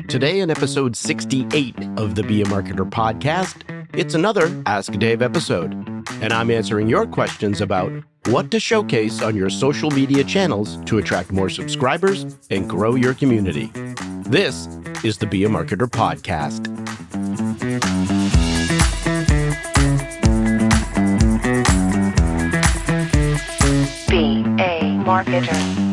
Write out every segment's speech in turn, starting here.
Today in episode 68 of the Be a Marketer podcast, it's another Ask Dave episode. And I'm answering your questions about what to showcase on your social media channels to attract more subscribers and grow your community. This is the Be a Marketer podcast. Be a Marketer.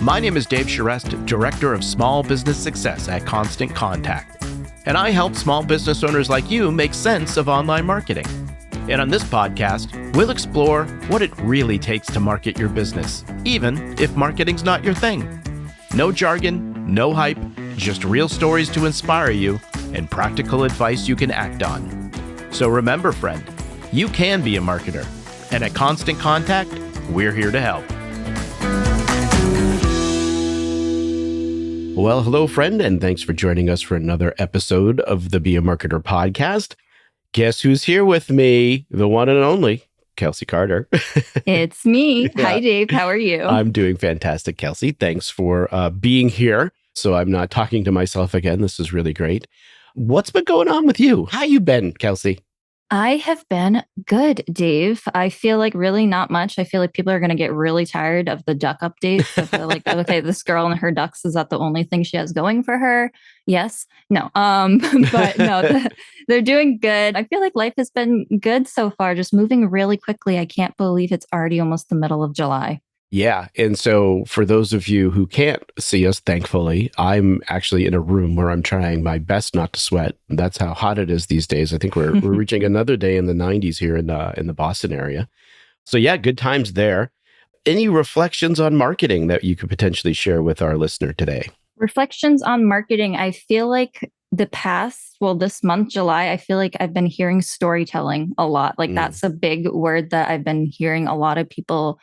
My name is Dave Charest, Director of Small Business Success at Constant Contact, and I help small business owners like you make sense of online marketing. And on this podcast, we'll explore what it really takes to market your business, even if marketing's not your thing. No jargon, no hype, just real stories to inspire you and practical advice you can act on. So remember, friend, you can be a marketer, and at Constant Contact, we're here to help. Well, hello, friend, and thanks for joining us for another episode of the Be a Marketer podcast. Guess who's here with me? The one and only Kelsi Carter. It's me. Yeah. Hi, Dave. How are you? I'm doing fantastic, Kelsi. Thanks for being here. So I'm not talking to myself again. This is really great. What's been going on with you? How you been, Kelsi? I have been good, Dave. I feel like really not much. I feel like people are going to get really tired of the duck updates. I feel like, okay, this girl and her ducks, is that the only thing she has going for her? Yes. No. But no, they're doing good. I feel like life has been good so far, just moving really quickly. I can't believe it's already almost the middle of July. Yeah. And so for those of you who can't see us, thankfully, I'm actually in a room where I'm trying my best not to sweat. That's how hot it is these days. I think we're reaching another day in the 90s here in the Boston area. So yeah, good times there. Any reflections on marketing that you could potentially share with our listener today? Reflections on marketing. I feel like this month, July, I feel like I've been hearing storytelling a lot. Like that's a big word that I've been hearing a lot of people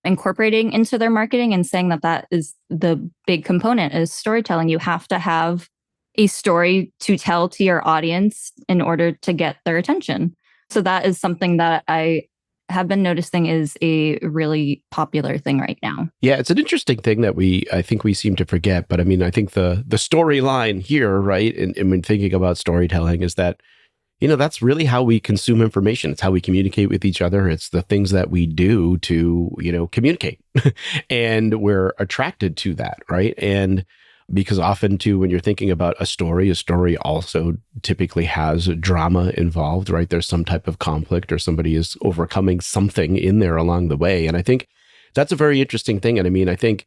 incorporating into their marketing and saying that is the big component is storytelling. You have to have a story to tell to your audience in order to get their attention. So that is something that I have been noticing is a really popular thing right now. Yeah, it's an interesting thing that I think we seem to forget. But I mean, I think the storyline here, right, and when thinking about storytelling is that, that's really how we consume information. It's how we communicate with each other. It's the things that we do to, communicate. And we're attracted to that, right? And because often too, when you're thinking about a story also typically has drama involved, right? There's some type of conflict or somebody is overcoming something in there along the way. And I think that's a very interesting thing. And I mean, I think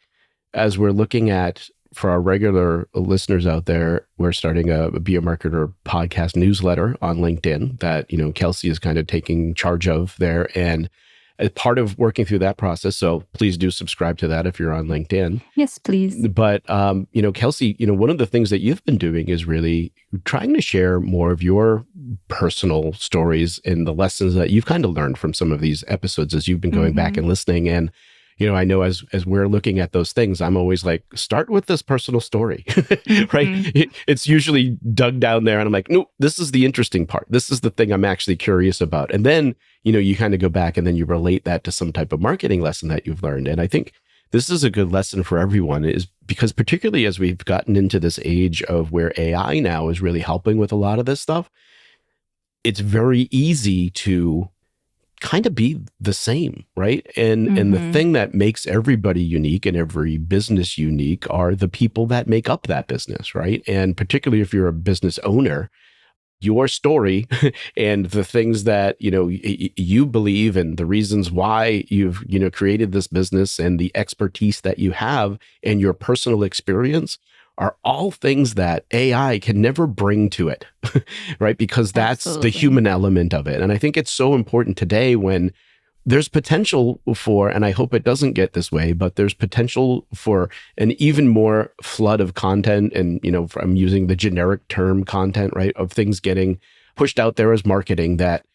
as we're looking at, for our regular listeners out there, we're starting a Be a Marketer podcast newsletter on LinkedIn that, Kelsi is kind of taking charge of there. And as part of working through that process, so please do subscribe to that if you're on LinkedIn. Yes, please. But, Kelsi, one of the things that you've been doing is really trying to share more of your personal stories and the lessons that you've kind of learned from some of these episodes as you've been going back and listening. And I know as we're looking at those things, I'm always like, start with this personal story, right? It's usually dug down there and I'm like, no, this is the interesting part. This is the thing I'm actually curious about. And then, you kind of go back and then you relate that to some type of marketing lesson that you've learned. And I think this is a good lesson for everyone is because particularly as we've gotten into this age of where AI now is really helping with a lot of this stuff, it's very easy to kind of be the same, right? And the thing that makes everybody unique and every business unique are the people that make up that business, right? And particularly if you're a business owner, your story and the things that, you believe and the reasons why you've, created this business and the expertise that you have and your personal experience are all things that AI can never bring to it, right? Because that's the human element of it. And I think it's so important today when there's potential for, and I hope it doesn't get this way, but there's potential for an even more flood of content. And, I'm using the generic term content, right? Of things getting pushed out there as marketing that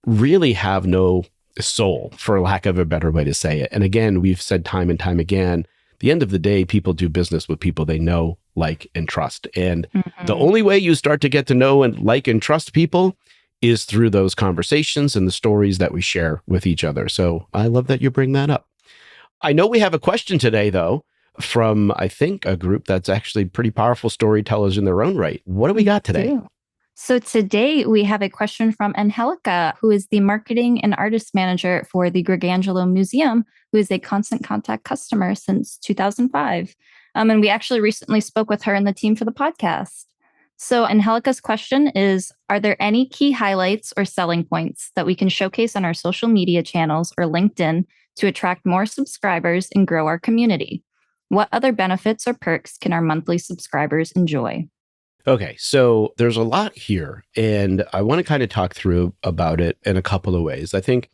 really have no soul, for lack of a better way to say it. And again, we've said time and time again, the end of the day, people do business with people they know, like, and trust. And the only way you start to get to know and like and trust people is through those conversations and the stories that we share with each other. So I love that you bring that up. I know we have a question today, though, from, I think, a group that's actually pretty powerful storytellers in their own right. What do we got today? So today we have a question from Angelica, who is the marketing and artist manager for the Grigangelo Museum, who is a Constant Contact customer since 2005. And we actually recently spoke with her and the team for the podcast. So Angelica's question is, are there any key highlights or selling points that we can showcase on our social media channels or LinkedIn to attract more subscribers and grow our community? What other benefits or perks can our monthly subscribers enjoy? Okay, so there's a lot here, and I want to kind of talk through about it in a couple of ways. I think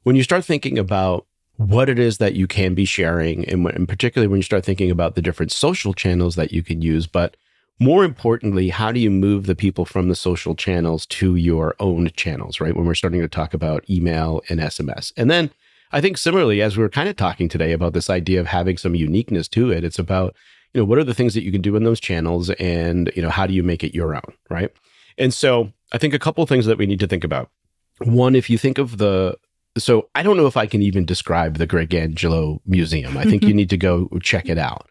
when you start thinking about what it is that you can be sharing, and particularly when you start thinking about the different social channels that you can use, but more importantly, how do you move the people from the social channels to your own channels, right? When we're starting to talk about email and SMS. And then I think similarly, as we're kind of talking today about this idea of having some uniqueness to it, it's about, what are the things that you can do in those channels, and, how do you make it your own, right? And so I think a couple of things that we need to think about. One, if you think of so I don't know if I can even describe the Grigangelo Museum. I think you need to go check it out.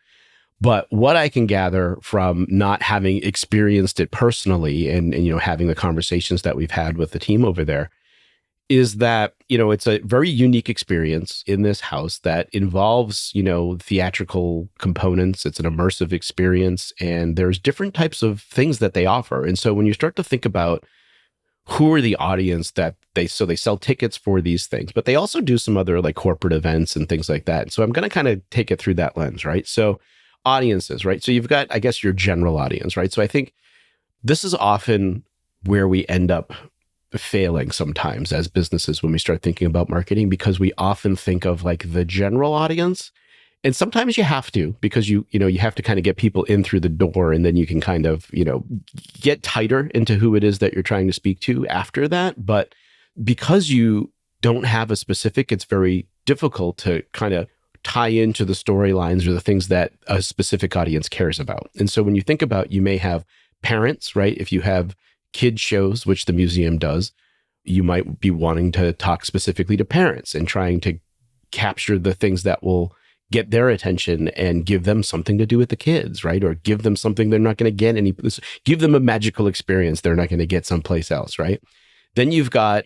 But what I can gather from not having experienced it personally and having the conversations that we've had with the team over there is that, it's a very unique experience in this house that involves, theatrical components. It's an immersive experience, and there's different types of things that they offer. And so when you start to think about who are the audience that they sell tickets for these things, but they also do some other like corporate events and things like that. So I'm going to kind of take it through that lens, right? So audiences, right? So you've got, I guess, your general audience, right? So I think this is often where we end up failing sometimes as businesses when we start thinking about marketing, because we often think of like the general audience, and sometimes you have to, because you have to kind of get people in through the door, and then you can kind of get tighter into who it is that you're trying to speak to after that. But because you don't have a specific, it's very difficult to kind of tie into the storylines or the things that a specific audience cares about. And so when you think about, you may have parents, right? If you have kid shows, which the museum does, you might be wanting to talk specifically to parents and trying to capture the things that will get their attention and give them something to do with the kids, right? Or give them something they're not going to get give them a magical experience they're not going to get someplace else, right? Then you've got,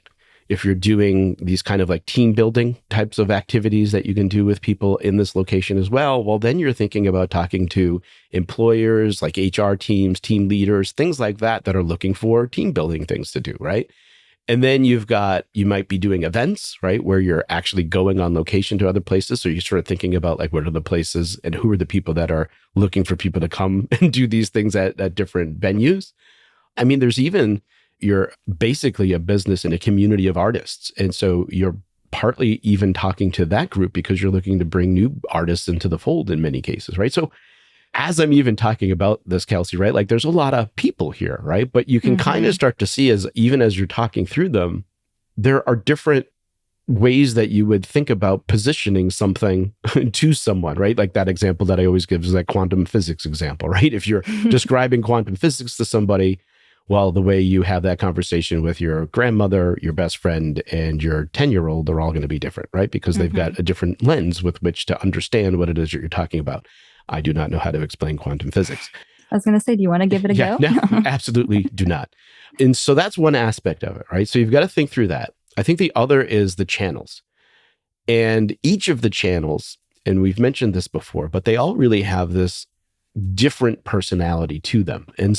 if you're doing these kind of like team building types of activities that you can do with people in this location as well, well, then you're thinking about talking to employers like HR teams, team leaders, things like that are looking for team building things to do, right? And then you might be doing events, right? Where you're actually going on location to other places. So you're sort of thinking about like, what are the places and who are the people that are looking for people to come and do these things at different venues. I mean, you're basically a business and a community of artists. And so you're partly even talking to that group because you're looking to bring new artists into the fold in many cases, right? So as I'm even talking about this, Kelsi, right? Like there's a lot of people here, right? But you can kind of start to see even as you're talking through them, there are different ways that you would think about positioning something to someone, right? Like that example that I always give is that quantum physics example, right? If you're describing quantum physics to somebody, well, the way you have that conversation with your grandmother, your best friend, and your 10-year-old, they're all going to be different, right? Because they've got a different lens with which to understand what it is that you're talking about. I do not know how to explain quantum physics. I was going to say, do you want to give it a go? No, absolutely do not. And so that's one aspect of it, right? So you've got to think through that. I think the other is the channels. And each of the channels, and we've mentioned this before, but they all really have this different personality to them. And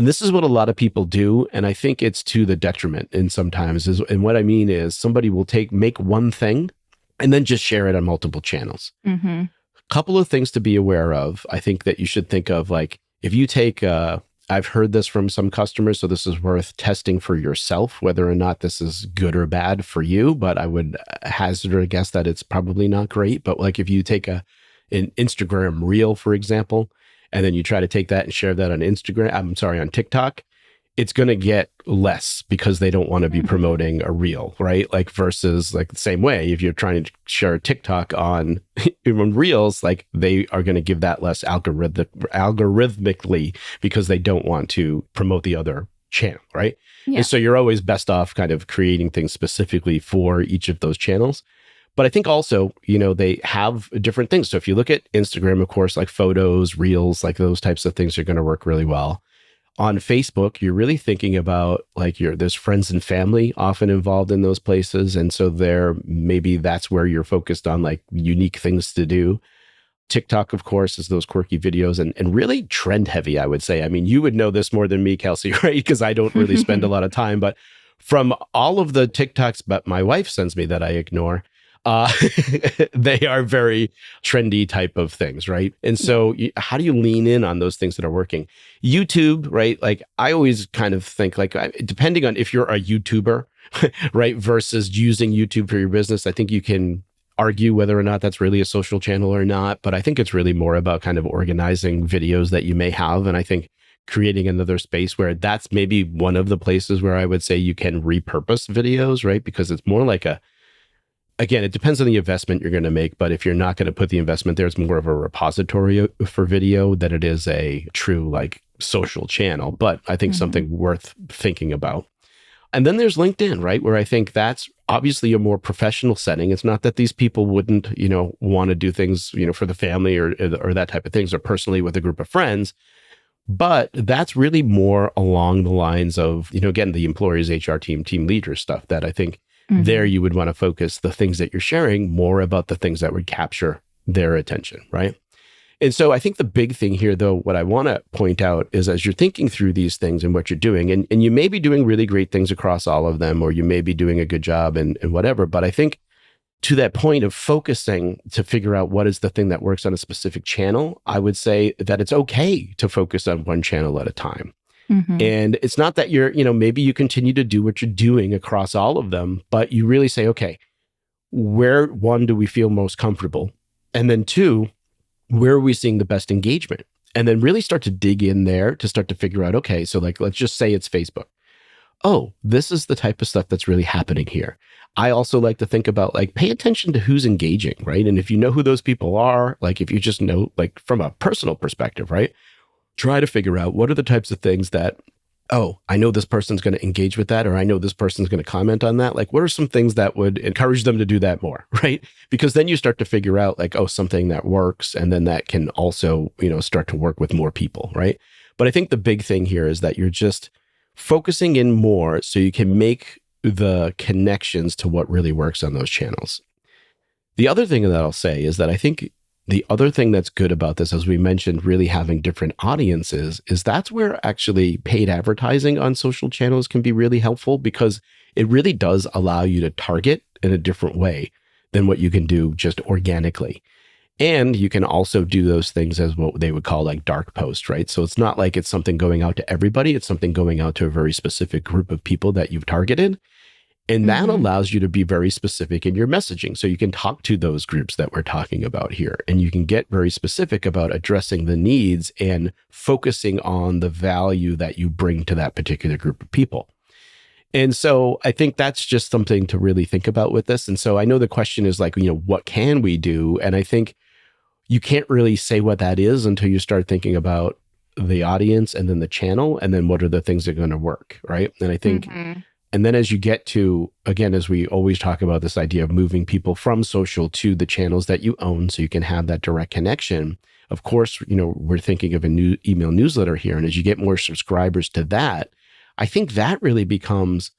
this is what a lot of people do, and I think it's to the detriment. And sometimes and what I mean is somebody will make one thing and then just share it on multiple channels. Mm-hmm. Couple of things to be aware of. I think that you should think of, like, if you take, I've heard this from some customers, so this is worth testing for yourself, whether or not this is good or bad for you, but I would hazard a guess that it's probably not great. But like if you take an Instagram reel, for example, and then you try to take that and share that on TikTok, it's going to get less because they don't want to be promoting a reel, right? Like versus like the same way, if you're trying to share a TikTok on reels, like they are going to give that less algorithmically because they don't want to promote the other channel, right? Yeah. And so you're always best off kind of creating things specifically for each of those channels. But I think also, they have different things. So if you look at Instagram, of course, like photos, reels, like those types of things are going to work really well. On Facebook, you're really thinking about like there's friends and family often involved in those places. And so maybe that's where you're focused on like unique things to do. TikTok, of course, is those quirky videos and really trend heavy, I would say. I mean, you would know this more than me, Kelsi, right? Because I don't really spend a lot of time. But from all of the TikToks, but my wife sends me that I ignore, they are very trendy type of things, right? And so how do you lean in on those things that are working? YouTube, right? Like I always kind of think like, depending on if you're a YouTuber, right, versus using YouTube for your business, I think you can argue whether or not that's really a social channel or not. But I think it's really more about kind of organizing videos that you may have. And I think creating another space where that's maybe one of the places where I would say you can repurpose videos, right? Because it's more like again, it depends on the investment you're going to make, but if you're not going to put the investment there, it's more of a repository for video than it is a true like social channel. But I think something worth thinking about. And then there's LinkedIn, right? Where I think that's obviously a more professional setting. It's not that these people wouldn't, want to do things, for the family or that type of things or personally with a group of friends. But that's really more along the lines of, again, the employer's HR team leader stuff that I think there you would want to focus the things that you're sharing more about the things that would capture their attention, right? And so I think the big thing here, though, what I want to point out is as you're thinking through these things and what you're doing, and you may be doing really great things across all of them, or you may be doing a good job and whatever, but I think to that point of focusing to figure out what is the thing that works on a specific channel, I would say that it's okay to focus on one channel at a time. And it's not that you're, maybe you continue to do what you're doing across all of them, but you really say, okay, where one, do we feel most comfortable? And then two, where are we seeing the best engagement? And then really start to dig in there to start to figure out, okay, so like, let's just say it's Facebook. Oh, this is the type of stuff that's really happening here. I also like to think about like, pay attention to who's engaging, right? And if you know who those people are, like if you just know, like from a personal perspective, right? Try to figure out what are the types of things that, oh, I know this person's going to engage with that, or I know this person's going to comment on that. Like, what are some things that would encourage them to do that more, right? Because then you start to figure out like, oh, something that works. And then that can also, start to work with more people, right? But I think the big thing here is that you're just focusing in more so you can make the connections to what really works on those channels. The other thing that I'll say is that I think the other thing that's good about this, as we mentioned, really having different audiences, is that's where actually paid advertising on social channels can be really helpful because it really does allow you to target in a different way than what you can do just organically. And you can also do those things as what they would call like dark post, right? So it's not like it's something going out to everybody. It's something going out to a very specific group of people that you've targeted. And that allows you to be very specific in your messaging. So you can talk to those groups that we're talking about here, and you can get very specific about addressing the needs and focusing on the value that you bring to that particular group of people. And so I think that's just something to really think about with this. And so I know the question is like, what can we do? And I think you can't really say what that is until you start thinking about the audience and then the channel, and then what are the things that are going to work, right? And I think and then as you get to, again, as we always talk about this idea of moving people from social to the channels that you own so you can have that direct connection, of course, we're thinking of a new email newsletter here. And as you get more subscribers to that, I think that really becomes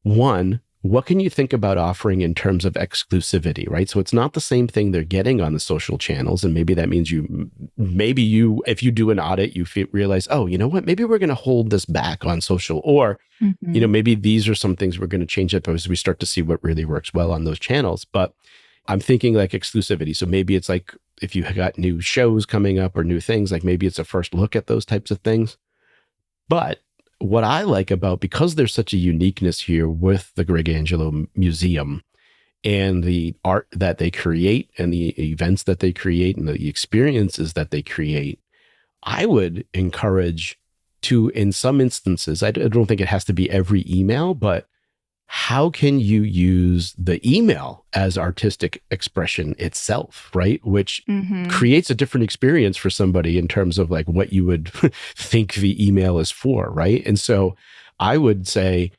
one, what can you think about offering in terms of exclusivity, right? So it's not the same thing they're getting on the social channels. And maybe that means if you do an audit, you realize, oh, you know what, maybe we're going to hold this back on social, or, maybe these are some things we're going to change up as we start to see what really works well on those channels. But I'm thinking like exclusivity. So maybe it's like, if you got new shows coming up or new things, like maybe it's a first look at those types of things. But what I like about, because there's such a uniqueness here with the Greg Angelo Museum and the art that they create and the events that they create and the experiences that they create, I would encourage to, in some instances, I don't think it has to be every email, but how can you use the email as artistic expression itself, right? Which creates a different experience for somebody in terms of like what you would think the email is for, right? And so I would say,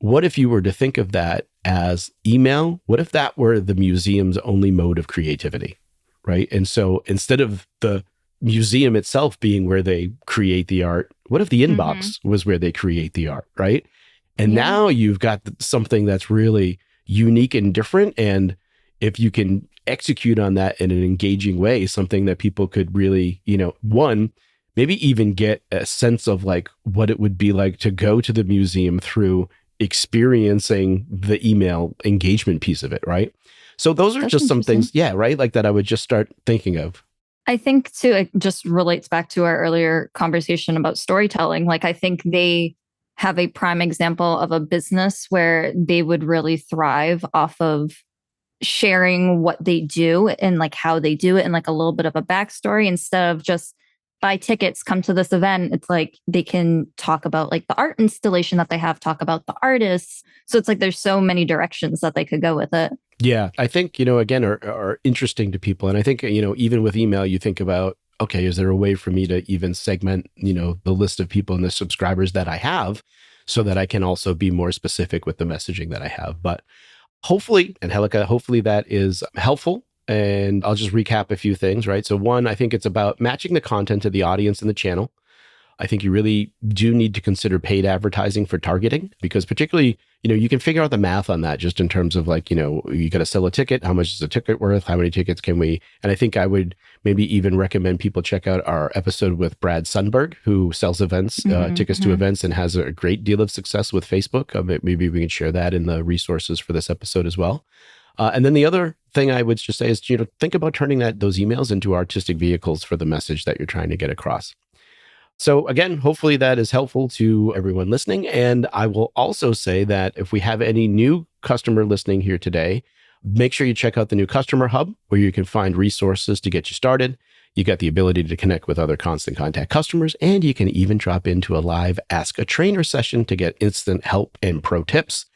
what if you were to think of that as email, what if that were the museum's only mode of creativity, right? And so instead of the museum itself being where they create the art, what if the inbox was where they create the art, right? And now you've got something that's really unique and different. And if you can execute on that in an engaging way, something that people could really, one, maybe even get a sense of like what it would be like to go to the museum through experiencing the email engagement piece of it, right? So those are just some things, right? Like that I would just start thinking of. I think too, it just relates back to our earlier conversation about storytelling. Like I think they have a prime example of a business where they would really thrive off of sharing what they do and like how they do it and like a little bit of a backstory instead of just buy tickets, come to this event. It's like they can talk about like the art installation that they have, talk about the artists. So it's like there's so many directions that they could go with it. Yeah, I think, again, are interesting to people. And I think, even with email, you think about, okay, is there a way for me to even segment, the list of people and the subscribers that I have so that I can also be more specific with the messaging that I have? But hopefully, Angelica, hopefully that is helpful. And I'll just recap a few things, right? So one, I think it's about matching the content to the audience and the channel. I think you really do need to consider paid advertising for targeting because particularly, you can figure out the math on that just in terms of like, you got to sell a ticket. How much is a ticket worth? How many tickets can we? And I think I would maybe even recommend people check out our episode with Brad Sundberg, who sells events, tickets to events and has a great deal of success with Facebook. Maybe we can share that in the resources for this episode as well. And then the other thing I would just say is, think about turning those emails into artistic vehicles for the message that you're trying to get across. So again, hopefully that is helpful to everyone listening. And I will also say that if we have any new customer listening here today, make sure you check out the new Customer Hub, where you can find resources to get you started. You got the ability to connect with other Constant Contact customers, and you can even drop into a live Ask a Trainer session to get instant help and pro tips.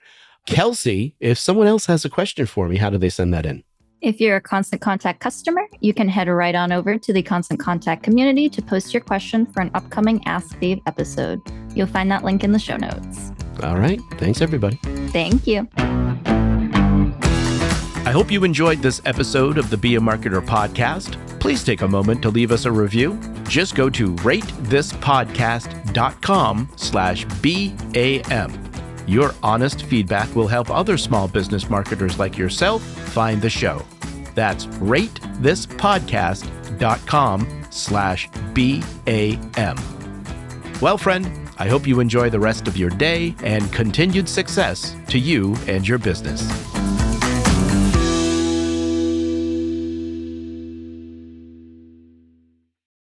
Kelsi, if someone else has a question for me, how do they send that in? If you're a Constant Contact customer, you can head right on over to the Constant Contact community to post your question for an upcoming Ask Dave episode. You'll find that link in the show notes. All right. Thanks, everybody. Thank you. I hope you enjoyed this episode of the Be a Marketer podcast. Please take a moment to leave us a review. Just go to ratethispodcast.com/BAM. Your honest feedback will help other small business marketers like yourself find the show. That's ratethispodcast.com/BAM. Well, friend, I hope you enjoy the rest of your day and continued success to you and your business.